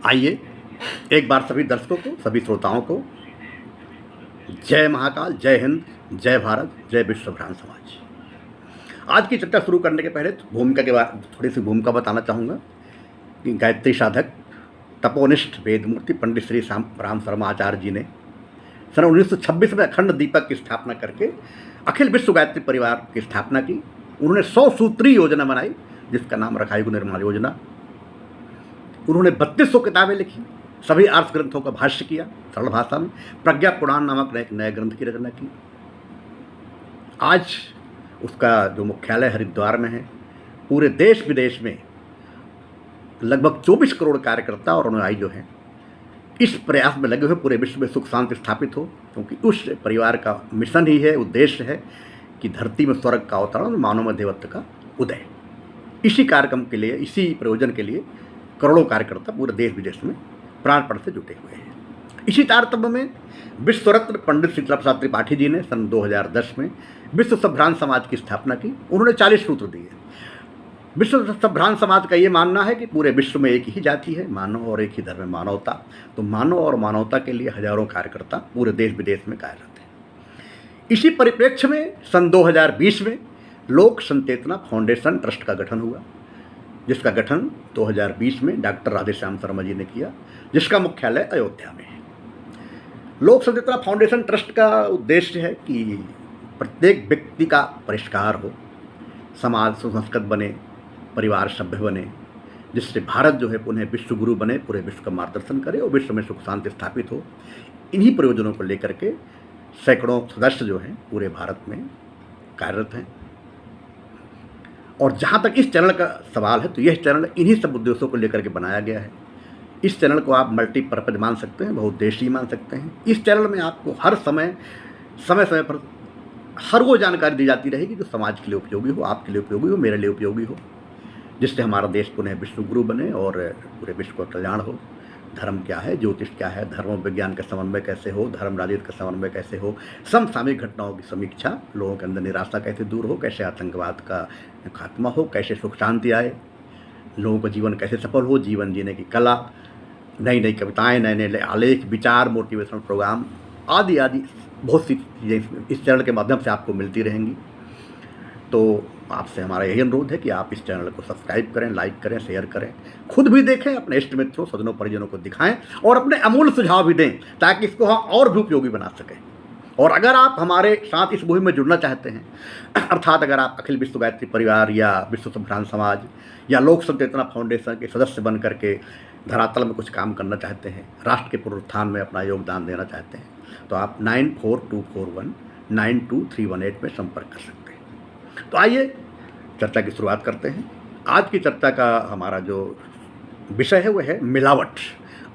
आइए एक बार सभी दर्शकों को, सभी श्रोताओं को जय महाकाल, जय हिंद, जय भारत, जय विश्व ब्राह्मण समाज। आज की चर्चा शुरू करने के पहले भूमिका के बाद थोड़ी सी भूमिका बताना चाहूँगा कि गायत्री साधक तपोनिष्ठ वेदमूर्ति पंडित श्री राम शर्मा आचार्य जी ने सन 1926 में अखंड दीपक की स्थापना करके अखिल विश्व गायत्री परिवार की स्थापना की। उन्होंने 100 सूत्री योजना बनाई जिसका नाम रखा युग निर्माण योजना। उन्होंने 3200 किताबें लिखी, सभी आर्ष ग्रंथों का भाष्य किया सरल भाषा में, प्रज्ञा पुराण नामक एक नए ग्रंथ की रचना की। आज उसका जो मुख्यालय हरिद्वार में है, पूरे देश विदेश में लगभग 24 करोड़ कार्यकर्ता और अनुयायी जो हैं इस प्रयास में लगे हुए पूरे विश्व में सुख शांति स्थापित हो, क्योंकि उस परिवार का मिशन ही है, उद्देश्य है कि धरती में स्वर्ग का अवतरण और मानव में देवत्व का उदय। इसी कार्यक्रम के लिए, इसी प्रयोजन के लिए करोड़ों कार्यकर्ता पूरे देश विदेश में प्राणपण से जुटे हुए हैं। इसी तारतम्य में विश्व रत्न पंडित शीतला प्रसाद त्रिपाठी जी ने सन 2010 में विश्व संभ्रांत समाज की स्थापना की। उन्होंने 40 सूत्र दिए। विश्व संभ्रांत समाज का ये मानना है कि पूरे विश्व में एक ही जाति है, मानव, और एक ही धर्म है, मानवता। तो मानव और मानवता के लिए हजारों कार्यकर्ता पूरे देश विदेश में कार्यरत हैं। इसी परिप्रेक्ष्य में सन 2020 में लोक संचेतना फाउंडेशन ट्रस्ट का गठन हुआ, जिसका गठन 2020 में डॉक्टर राधेश्याम शर्मा जी ने किया, जिसका मुख्यालय अयोध्या में है। लोक संचेतना फाउंडेशन ट्रस्ट का उद्देश्य है कि प्रत्येक व्यक्ति का परिष्कार हो, समाज सुसंस्कृत बने, परिवार सभ्य बने, जिससे भारत जो है पुनः विश्व गुरु बने, पूरे विश्व का मार्गदर्शन करे और विश्व में सुख शांति स्थापित हो। इन्हीं प्रयोजनों को लेकर के सैकड़ों सदस्य जो हैं पूरे भारत में कार्यरत हैं। और जहाँ तक इस चैनल का सवाल है, तो यह चैनल इन्हीं सब उद्देश्यों को लेकर के बनाया गया है। इस चैनल को आप मल्टीपर्पज मान सकते हैं, बहुउद्देशीय मान सकते हैं। इस चैनल में आपको हर समय पर हर वो जानकारी दी जाती रहेगी जो समाज के लिए उपयोगी हो, आपके लिए उपयोगी हो, मेरे लिए उपयोगी हो, जिससे हमारा देश पुनः विश्व गुरु बने और पूरे विश्व का कल्याण हो। धर्म क्या है, ज्योतिष क्या है, धर्म विज्ञान का समन्वय कैसे हो, धर्म राजनीति का समन्वय कैसे हो, समसामयिक घटनाओं की समीक्षा, लोगों के अंदर निराशा कैसे दूर हो, कैसे आतंकवाद का खात्मा हो, कैसे सुख शांति आए, लोगों का जीवन कैसे सफल हो, जीवन जीने की कला, नई नई कविताएं, नए नए आलेख, विचार, मोटिवेशनल प्रोग्राम आदि आदि बहुत सी चीज़ें इस चैनल के माध्यम से आपको मिलती रहेंगी। तो आपसे हमारा यही अनुरोध है कि आप इस चैनल को सब्सक्राइब करें, लाइक करें, शेयर करें, खुद भी देखें, अपने इष्ट मित्रों, स्वजनों, परिजनों को दिखाएं और अपने अमूल्य सुझाव भी दें ताकि इसको हम और भी उपयोगी बना सकें। और अगर आप हमारे साथ इस मुहिम में जुड़ना चाहते हैं, अर्थात अगर आप अखिल विश्व गायत्री परिवार या विश्व संभ्रांत समाज या लोक संचेतना फाउंडेशन के सदस्य बन करके धरातल में कुछ काम करना चाहते हैं, राष्ट्र के पुनरुत्थान में अपना योगदान देना चाहते हैं, तो आप 9424192318 में संपर्क कर सकते हैं। तो आइए चर्चा की शुरुआत करते हैं। आज की चर्चा का हमारा जो विषय है वह है मिलावट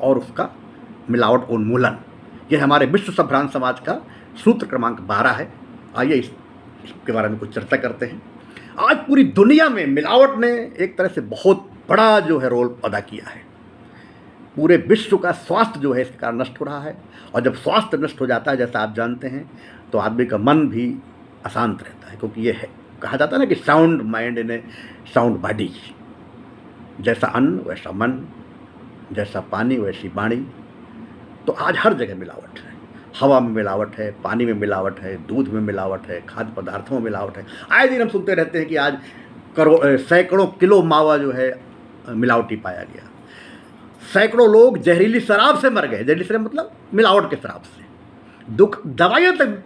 और उसका मिलावट उन्मूलन। यह हमारे विश्व संभ्रांत समाज का सूत्र क्रमांक 12 है। आइए इसके बारे में कुछ चर्चा करते हैं। आज पूरी दुनिया में मिलावट ने एक तरह से बहुत बड़ा जो है रोल अदा किया है। पूरे विश्व का स्वास्थ्य जो है इसके कारण नष्ट हो रहा है, और जब स्वास्थ्य नष्ट हो जाता है, जैसा आप जानते हैं, तो आदमी का मन भी अशांत रहता है, क्योंकि ये है कहा जाता है ना कि sound mind in A sound body. जैसा अन्न वैसा मन, जैसा पानी वैसी वाणी। तो आज हर जगह मिलावट है, हवा में मिलावट है, पानी में मिलावट है, दूध में मिलावट है, खाद्य पदार्थों में मिलावट है। आए दिन हम सुनते रहते हैं कि आज सैकड़ों किलो मावा जो है मिलावटी पाया गया, सैकड़ों लोग जहरीली शराब से मर गए। जहरीली शराब मतलब मिलावट के शराब से। दवाइयाँ तक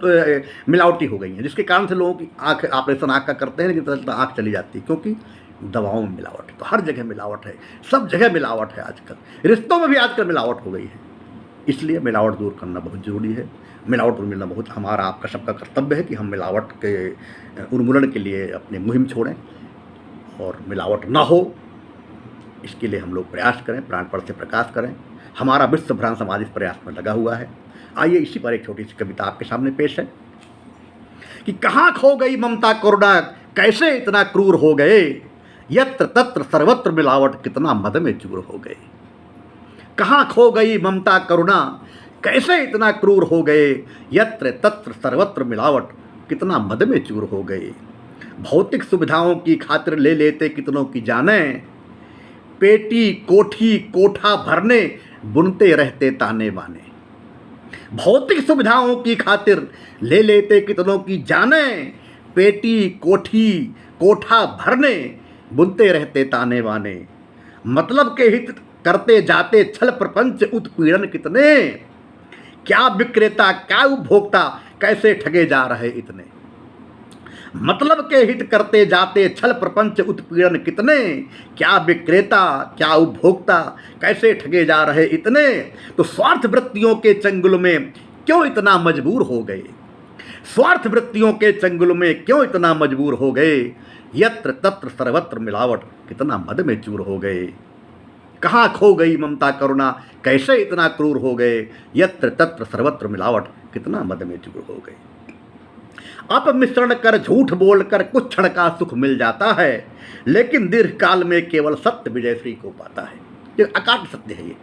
मिलावटी हो गई हैं, जिसके कारण से लोगों की आँख, ऑपरेशन आँख का करते हैं लेकिन आँख चली जाती है, क्योंकि दवाओं में मिलावट है। तो हर जगह मिलावट है, सब जगह मिलावट है। आजकल रिश्तों में भी आजकल मिलावट हो गई है, इसलिए मिलावट दूर करना बहुत ज़रूरी है। मिलावट उन्मूलन बहुत हमारा, आपका सबका कर्तव्य है कि हम मिलावट के उन्मूलन के लिए अपनी मुहिम छोड़ें और मिलावट ना हो, इसके लिए हम लोग प्रयास करें, प्राणपण से प्रकाश करें। हमारा विश्व संभ्रांत समाज इस प्रयास में लगा हुआ है। आइए इसी पर एक छोटी सी कविता आपके सामने पेश है कि कहाँ खो गई ममता करुणा, कैसे इतना क्रूर हो गए, यत्र तत्र सर्वत्र मिलावट, कितना मद में चूर हो गए। कहाँ खो गई ममता करुणा, कैसे इतना क्रूर हो गए, यत्र तत्र सर्वत्र मिलावट, कितना मद में चूर हो गए। भौतिक सुविधाओं की खातिर ले लेते कितनों की जाने, पेटी कोठी कोठा भरने बुनते रहते ताने बाने। भौतिक सुविधाओं की खातिर ले लेते कितनों की जाने, पेटी कोठी कोठा भरने बुनते रहते ताने बाने। मतलब के हित करते जाते छल प्रपंच उत्पीड़न कितने, क्या विक्रेता क्या उपभोक्ता कैसे ठगे जा रहे इतने। मतलब के हित करते जाते छल प्रपंच उत्पीड़न कितने, क्या विक्रेता क्या उपभोक्ता कैसे ठगे जा रहे इतने। तो स्वार्थ वृत्तियों के चंगुल में क्यों इतना मजबूर हो गए, स्वार्थ वृत्तियों के चंगुल में क्यों इतना मजबूर हो गए। यत्र तत्र सर्वत्र मिलावट कितना मद में चूर हो गए। कहाँ खो गई ममता करुणा कैसे इतना क्रूर हो गए। यत्र तत्र सर्वत्र मिलावट कितना मद में चूर हो गए। अपमिश्रण कर झूठ बोलकर कुछ क्षण का सुख मिल जाता है, लेकिन दीर्घ काल में केवल सत्य विजय श्री को पाता है। ये अकाट सत्य है ये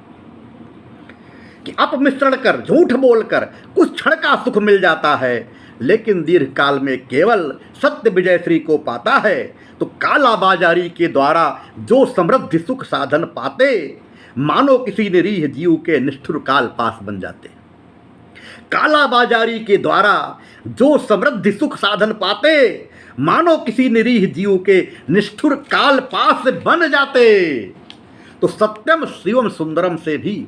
कि अपमिश्रण कर झूठ बोलकर कुछ क्षण का सुख मिल जाता है, लेकिन दीर्घ काल में केवल सत्य विजय श्री को पाता है। तो कालाबाजारी के द्वारा जो समृद्धि सुख साधन पाते, मानो किसी निरीह जीव के निष्ठुर काल पास बन जाते। कालाबाजारी के द्वारा जो समृद्धि सुख साधन पाते, मानो किसी निरीह जीव के निष्ठुर काल पास बन जाते। तो सत्यम शिवम सुंदरम से भी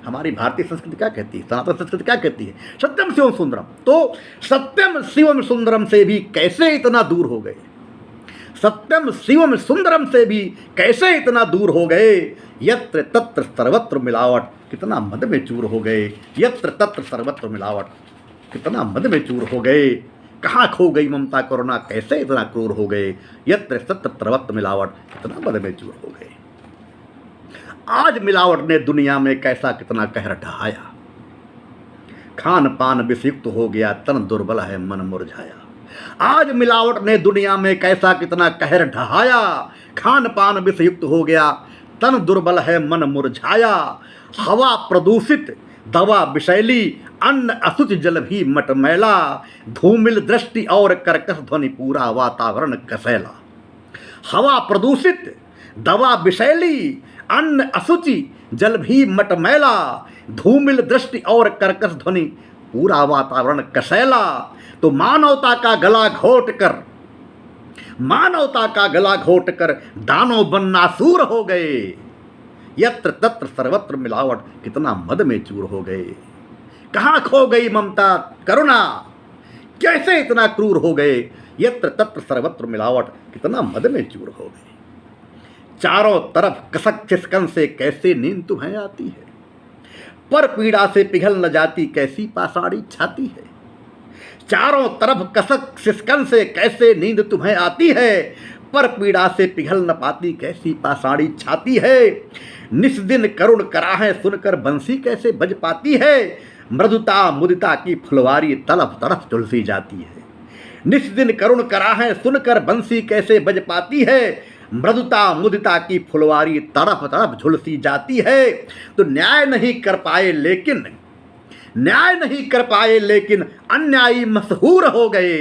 हमारी भारतीय संस्कृति क्या कहती है, सनातन संस्कृति क्या कहती है, सत्यम शिवम सुंदरम। तो सत्यम शिवम सुंदरम से भी कैसे इतना दूर हो गए, सत्यम शिवम सुंदरम से भी कैसे इतना दूर हो गए। यत्र तत्र सर्वत्र मिलावट कितना मद में चूर हो गए। यत्र तत्र सर्वत्र मिलावट कितना मद में चूर हो गए। कहाँ खो गई ममता करुणा कैसे इतना क्रूर हो गए। यत्र तत्र सर्वत्र मिलावट कितना मद में चूर हो गए। आज मिलावट ने दुनिया में कैसा कितना कहर ढहाया। खान पान विषयुक्त हो गया तन दुर्बल है मन मुरझाया। आज मिलावट ने दुनिया में कैसा कितना कहर ढहाया। खान पान विषयुक्त हो गया तन दुर्बल है मन मुरझाया। हवा प्रदूषित दवा विषैली अन्न अशुचि जल भी मटमैला। धूमिल दृष्टि और कर्कश ध्वनि पूरा वातावरण कसैला। हवा प्रदूषित दवा विषैली अन्न अशुचि जल भी मटमैला। धूमिल दृष्टि और कर्कश ध्वनि पूरा वातावरण कसैला। तो मानवता का गला घोट कर, मानवता का गला घोट कर दानव बनना सूर हो गए। यत्र तत्र सर्वत्र मिलावट कितना मद में चूर हो गए। कहाँ खो गई ममता करुणा कैसे इतना क्रूर हो गए। यत्र तत्र सर्वत्र मिलावट कितना मद में चूर हो गए। चारों तरफ कसक खिसकन से कैसे नींद तुम्हें आती है। पर पीड़ा से पिघल न जाती कैसी पासाड़ी छाती है। चारों तरफ कसक सिसकन से कैसे नींद तुम्हें आती है। पर पीड़ा से पिघल न पाती कैसी पासाड़ी छाती है। निस्दिन करुण कराहें सुनकर बंसी कैसे बज पाती है। मृदुता मुदिता की फुलवारी तड़फ तड़फ झुलसी जाती है। निस्दिन करुण कराहें सुनकर बंसी कैसे बज पाती है। मृदुता मुदिता की फुलवारी तड़फ तड़फ झुलसी जाती है। तो न्याय नहीं कर पाए लेकिन, न्याय नहीं कर पाए लेकिन अन्यायी मशहूर हो गए।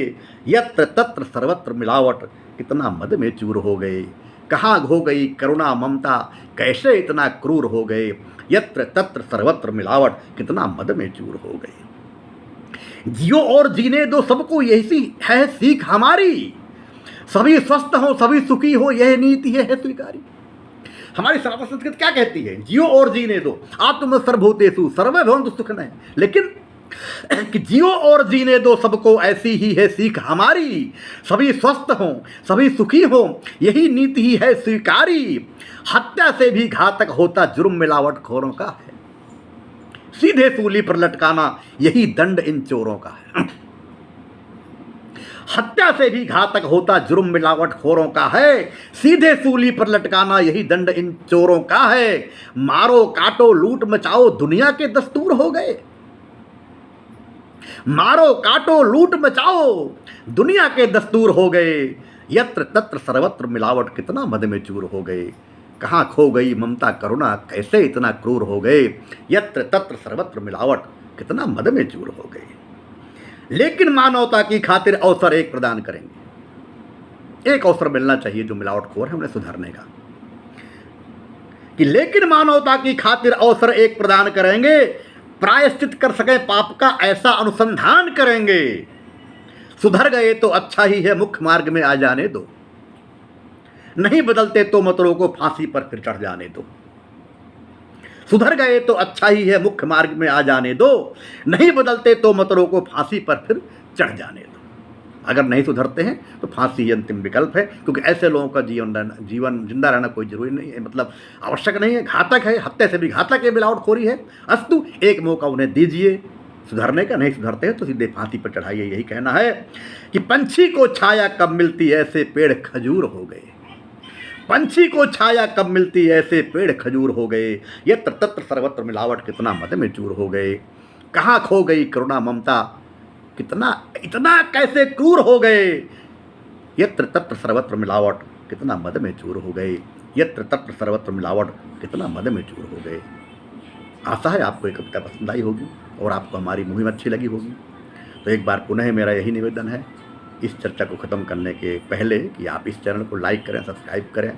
यत्र तत्र सर्वत्र मिलावट कितना मद में चूर हो गए। कहाँ खो गई करुणा ममता कैसे इतना क्रूर हो गए। यत्र तत्र सर्वत्र मिलावट कितना मद में चूर हो गए। जियो और जीने दो सबको यही है सीख हमारी। सभी स्वस्थ हो सभी सुखी हो यह नीति है स्वीकारी। हमारी सनातन संस्कृति क्या कहती है, जियो और जीने दो। आत्म सर्वभूतेषु सर्वभवन्तु सुखिनः। लेकिन कि जियो और जीने दो सबको ऐसी ही है सीख हमारी। सभी स्वस्थ हों सभी सुखी हों यही नीति ही है स्वीकारी। हत्या से भी घातक होता जुर्म मिलावट खोरों का है। सीधे सूली पर लटकाना यही दंड इन चोरों का है। हत्या से भी घातक होता जुर्म मिलावट खोरों का है। सीधे सूली पर लटकाना यही दंड इन चोरों का है। मारो काटो लूट मचाओ दुनिया के दस्तूर हो गए। मारो काटो लूट मचाओ दुनिया के दस्तूर हो गए। यत्र तत्र सर्वत्र मिलावट कितना मद में चूर हो गए। कहाँ खो गई ममता करुणा कैसे इतना क्रूर हो गए। यत्र तत्र सर्वत्र मिलावट कितना मद में चूर हो गए। लेकिन मानवता की खातिर अवसर एक प्रदान करेंगे। एक अवसर मिलना चाहिए जो मिलावटखोर है उन्हें सुधारने का। कि लेकिन मानवता की खातिर अवसर एक प्रदान करेंगे, प्रायश्चित कर सकें पाप का ऐसा अनुसंधान करेंगे। सुधर गए तो अच्छा ही है, मुख्य मार्ग में आ जाने दो, नहीं बदलते तो मत रोको, फांसी पर फिर चढ़ जाने दो। सुधर गए तो अच्छा ही है, मुख्य मार्ग में आ जाने दो, नहीं बदलते तो मत रोको, फांसी पर फिर चढ़ जाने दो। अगर नहीं सुधरते हैं तो फांसी ही अंतिम विकल्प है, क्योंकि ऐसे लोगों का जीवन जिंदा रहना कोई जरूरी नहीं है, मतलब आवश्यक नहीं है, घातक है, हत्या से भी घातक है, मिलावटखोरी है। अस्तु एक मौका उन्हें दीजिए सुधरने का, नहीं सुधरते हैं तो सीधे फांसी पर चढ़ाइए। यही कहना है कि पंछी को छाया कब मिलती ऐसे पेड़ खजूर हो गए, पंछी को छाया कब मिलती ऐसे पेड़ खजूर हो गए, यत्र तत्र सर्वत्र मिलावट कितना मद में चूर हो गए। कहाँ खो गई करुणा ममता, कितना इतना कैसे क्रूर हो गए, यत्र तत्र सर्वत्र मिलावट कितना मद में चूर हो गए, यत्र तत्र सर्वत्र मिलावट कितना मद में चूर हो गए। आशा है आपको ये कविता पसंद आई होगी और आपको हमारी मुहिम अच्छी लगी होगी। तो एक बार पुनः मेरा यही निवेदन है इस चर्चा को ख़त्म करने के पहले कि आप इस चैनल को लाइक करें, सब्सक्राइब करें,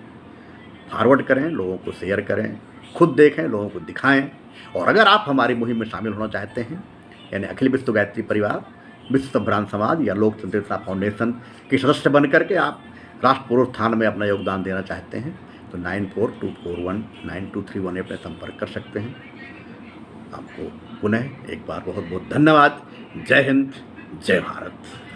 फॉरवर्ड करें, लोगों को शेयर करें, खुद देखें, लोगों को दिखाएं। और अगर आप हमारी मुहिम में शामिल होना चाहते हैं, यानी अखिल विश्व गायत्री परिवार, विश्व संभ्रांत समाज या लोक संदेशा फाउंडेशन के सदस्य बनकर के आप राष्ट्र पुनरुत्थान में अपना योगदान देना चाहते हैं तो 9424192318 पर संपर्क कर सकते हैं। आपको पुनः एक बार बहुत बहुत धन्यवाद। जय हिंद, जय भारत।